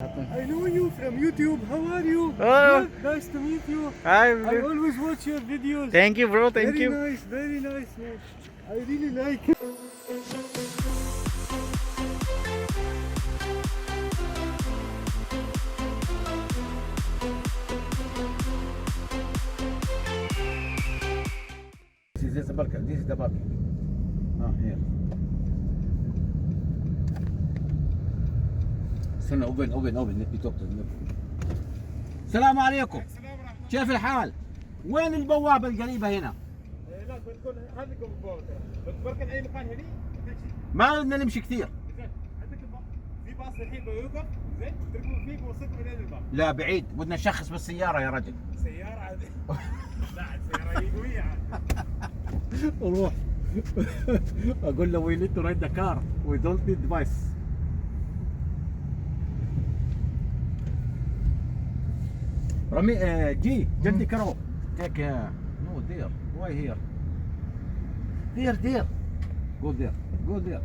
I know you from YouTube. How are you? Oh. Good. Nice to meet you. Hi. I always watch your videos. Thank you, bro. Thank very you. nice, very nice, man. I really like it. This is the balcony. This is the balcony. Ah, here. استنى اوبن let me talk to them. السلام عليكم. كيف الحال؟ وين البوابة القريبة هنا؟ لا بتكون هذه بتبركن اي مكان هني ما بدنا نمشي كثير. زين عندك في باص الحين بيوقف زين تركبوا فيه بوصلكم الين الباب. لا بعيد بدنا نشخص بالسيارة يا رجل. سيارة عادي. لا السيارة قوية عاد. روح اقول له we need to ride the car we don't need device. رامي جي جلدي كرو take no there why here there go there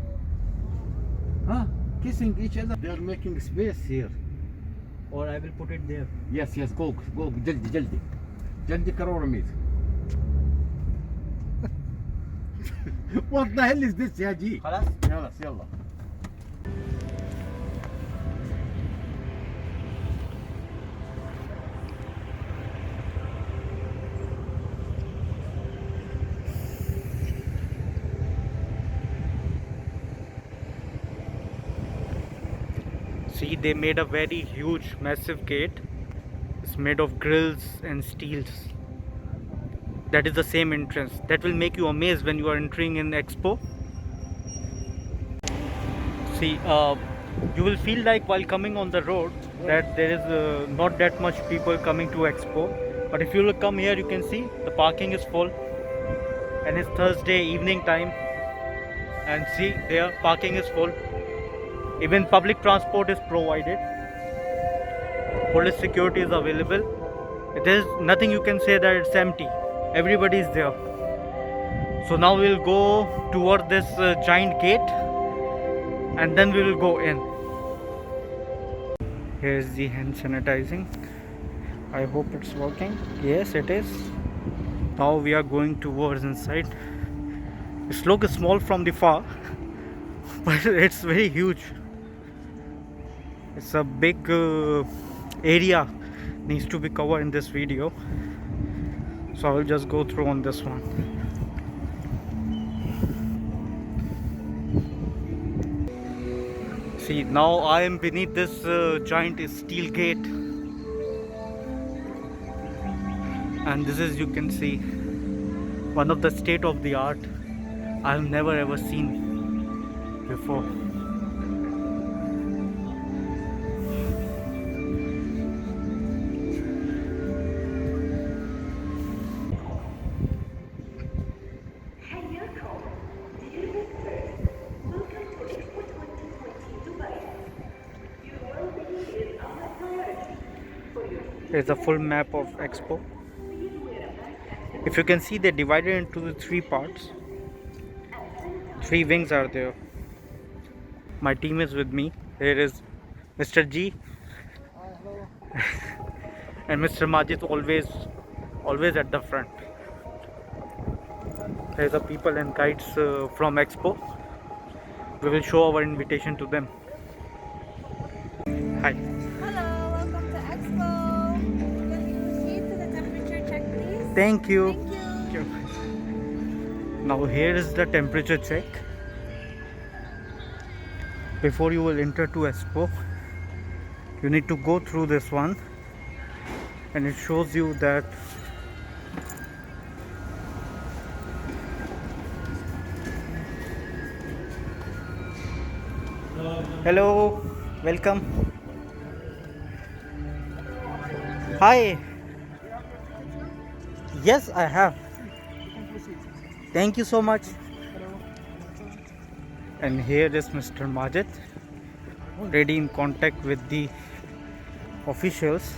huh kissing each other they are making space here Or I will put it there. yes go جلدي كرو رميز. What the hell is this يا جي؟ خلاص. يلا See, they made a very huge, massive gate. It's made of grills and steels. That is the same entrance. That will make you amazed when you are entering in Expo. See, you will feel like while coming on the road that there is not that much people coming to Expo. But if you will come here, you can see the parking is full. And it's Thursday evening time. And see, there parking is full. Even public transport is provided. Police security is available. There is nothing you can say that it's empty. Everybody is there. So now we will go toward this giant gate and then we will go in. Here's the hand sanitizing. I hope it's working. Yes, it is. Now we are going towards inside. It looks small from the far, but it's very huge. It's a big area needs to be covered in this video, so I will just go through on this one. See, now I am beneath this giant steel gate, and this is, you can see, one of the state of the art I have never ever seen before. There's a full map of Expo. If you can see, they divided into the three parts. Three wings are there. My team is with me. Here is Mr. G and Mr. Majid, always at the front. There's a people and guides from Expo. We will show our invitation to them. Hi. Hello, welcome to Expo. Can you proceed to the temperature check, please? Thank you. Thank you. Now here is the temperature check. Before you will enter to Expo, you need to go through this one, and it shows you that hello, welcome. Hi. Yes, I have. Thank you so much. And here is Mr. Majid, already in contact with the officials.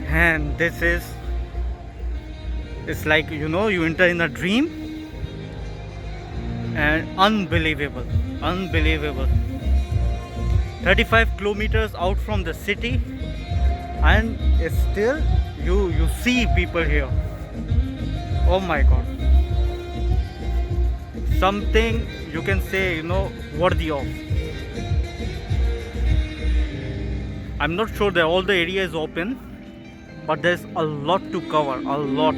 And this is It's like, you know, you enter in a dream. And unbelievable, unbelievable. 35 kilometers out from the city, and it's still you see people here. Oh my god. Something you can say, you know, worthy of. I'm not sure that all the area is open, but there's a lot to cover, a lot.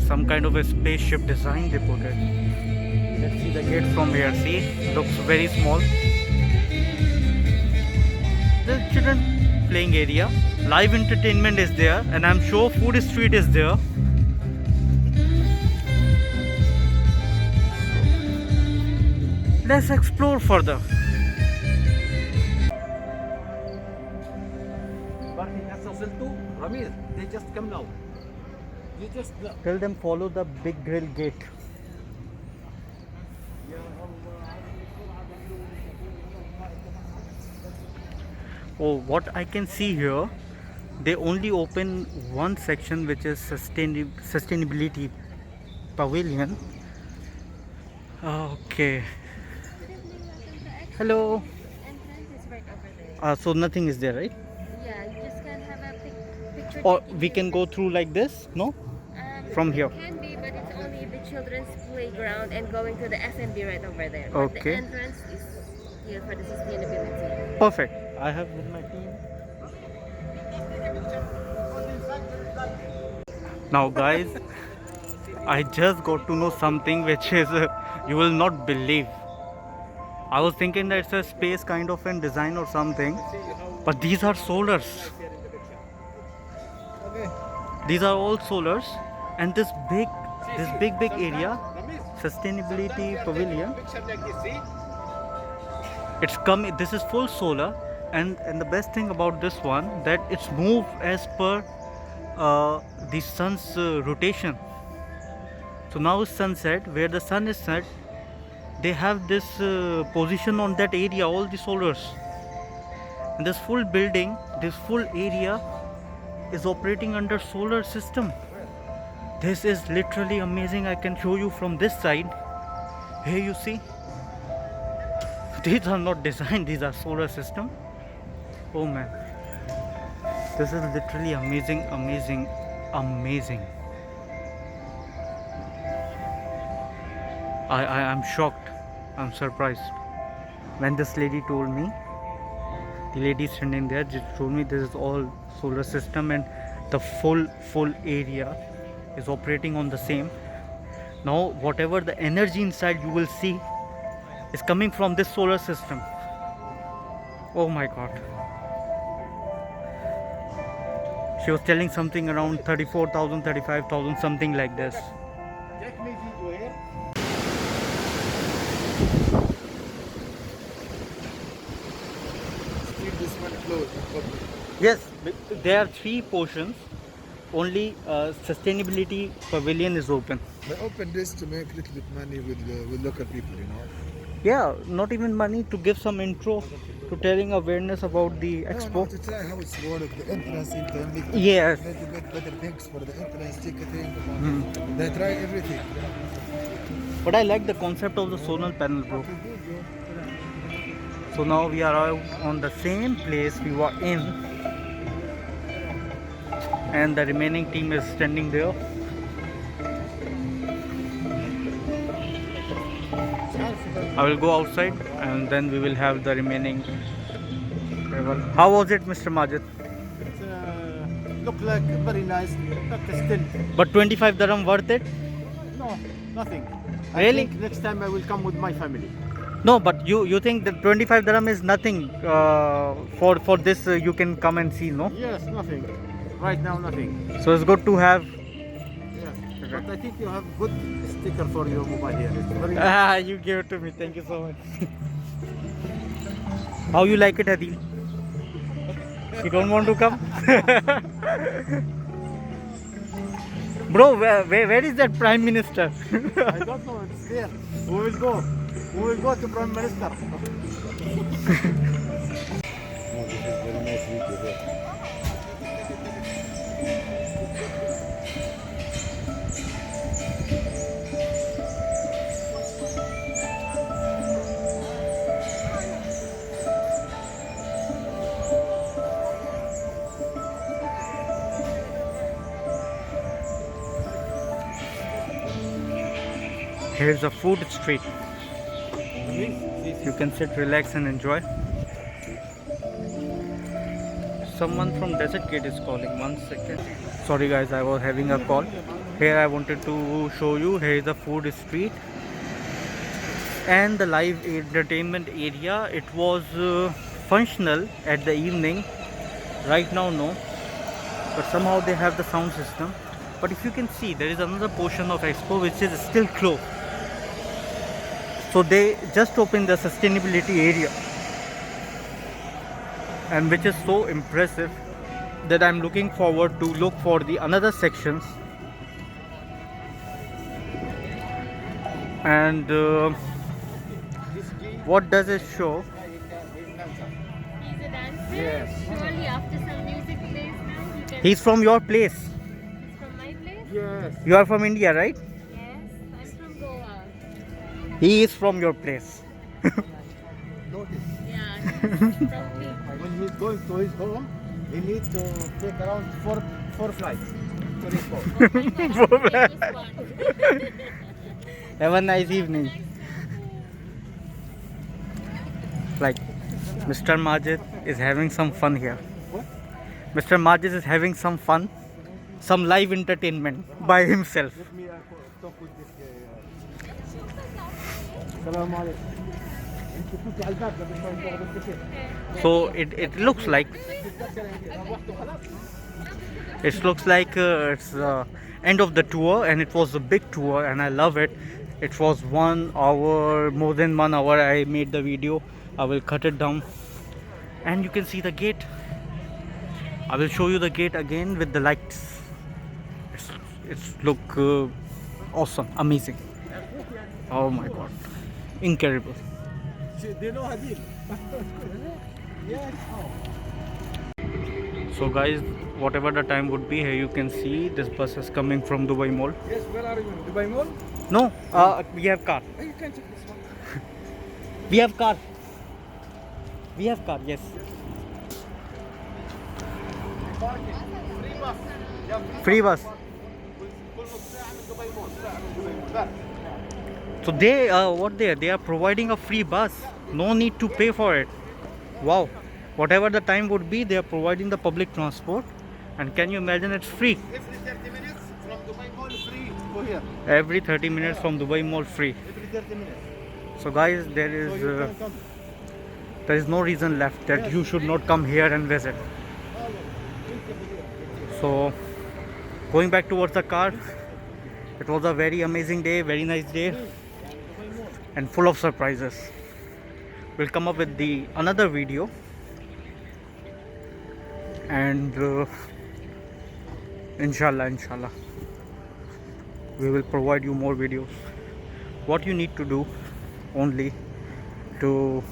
Some kind of a spaceship design they put it. Let's see the gate from here. See, looks very small. The children playing area. Live entertainment is there, and I'm sure food street is there. Let's explore further. Ramir, they just come now. You just look. Tell them follow the big grill gate. Oh, what I can see here, they only open one section, which is sustainability pavilion. Okay. Hello. Entrance is right over there. So nothing is there, right? Yeah, you just can have a picture. Or taking we can here. go through like this? No? From here. It can be, but it's only the children's playground and going to the F&B right over there. But the Okay. entrance is here for the sustainability. Perfect. I have with my team. Now guys, I just got to know something which is you will not believe. I was thinking that it's a space kind of a design or something, but these are solars. These are all solars, and this big area, sustainability pavilion, it's come. This is full solar, and the best thing about this one that it's moved as per the sun's rotation. So now it's sunset. Where the sun is set, they have this position on that area, all the solars. And this full building, this full area is operating under solar system. This is literally amazing. I can show you from this side. Here you see. These are not designed, these are solar system. Oh man. This is literally amazing, amazing, amazing. I'm shocked. I'm surprised. When this lady told me, the lady standing there just told me this is all solar system and the full area is operating on the same. Now whatever the energy inside you will see is coming from this solar system. Oh my god. She was telling something around 34,000, 35,000, something like this. Take me to here. Keep this one closed. Yes, there are 3 portions. Only sustainability pavilion is open. They open this to make a little bit money with local people, you know. Yeah, not even money, to give some intro to telling awareness about the expo. No, to try how it's work, the entrance into make Yes. a little bit better things for the entrance ticketing. They try everything. But I like the concept of the solar panel, bro. So now we are out on the same place we were in, and the remaining team is standing there. I will go outside and then we will have the remaining travel. How was it, Mr. Majid? It look like very nice, but still, But 25 dirham worth it? no, nothing. Really? I think next time I will come with my family. No, but you think that 25 dirham is nothing for this you can come and see, no? Yes, nothing. Right now, nothing. So it's good to have. Yes. But I think you have good sticker for your mobile here. It's very nice. Ah, you gave it to me. Thank you so much. How you like it, Adil? You don't want to come? Bro, where is that Prime Minister? I don't know, it's there. We will go. We will go to Prime Minister. Here's a food street. You can sit, relax and enjoy. Someone from Desert Gate is calling. 1 second. Sorry guys, I was having a call. Here I wanted to show you. Here is the food street and the live entertainment area. It was functional at the evening. Right now no, but somehow they have the sound system. But if you can see, there is another portion of Expo which is still closed. So they just opened the sustainability area, and which is so impressive that I'm looking forward to look for the another sections. And what does it show? He's a dancer. Yes. Surely after some music plays now, you can. He's from your place. He's from my place? Yes. You are from India, right? Yes. I'm from Goa. He is from your place. Notice. Yeah. He's from me. When he's going to his home, he needs to take around four flights to reach home. Oh my God, famous one. Have a nice evening. Like, Mr. Majid is having some fun here. What? Mr. Majid is having some fun, some live entertainment by himself. Let me talk with this guy. Assalamu alaikum. انت تفوتي على الباب قبل ما تاخذ التيكت. So it looks like it's end of the tour, and it was a big tour and I love it. It was 1 hour, more than 1 hour. I made the video. I will cut it down and you can see the gate. I will show you the gate again with the lights. It's look awesome, amazing. Oh my god, incredible. They know Hadid. Yes. So guys, whatever the time would be, here you can see this bus is coming from Dubai Mall. Yes, where are you? Dubai Mall? No, we have car. You can check this one. We have car. We have car, yes. Free bus. Yeah, Free bus. كل نص ساعة من دبي مول. ساعة من دبي مول. So they are providing a free bus. No need to pay for it. Wow. Whatever the time would be, they are providing the public transport. And can you imagine, it's free. Every 30 minutes from Dubai Mall free. Go here. Every 30 minutes from Dubai Mall free. Every 30 minutes. So guys, So you can come. there is no reason left that you should not come here and visit. So going back towards the car, it was a very amazing day, very nice day, and full of surprises. We'll come up with the another video, and inshallah we will provide you more videos. What you need to do only to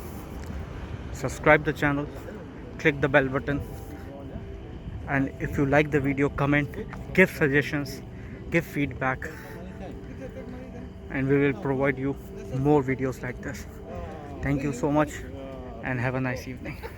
subscribe the channel, click the bell button, and if you like the video, comment, give suggestions, give feedback, and we will provide you more videos like this. Thank you so much and have a nice evening.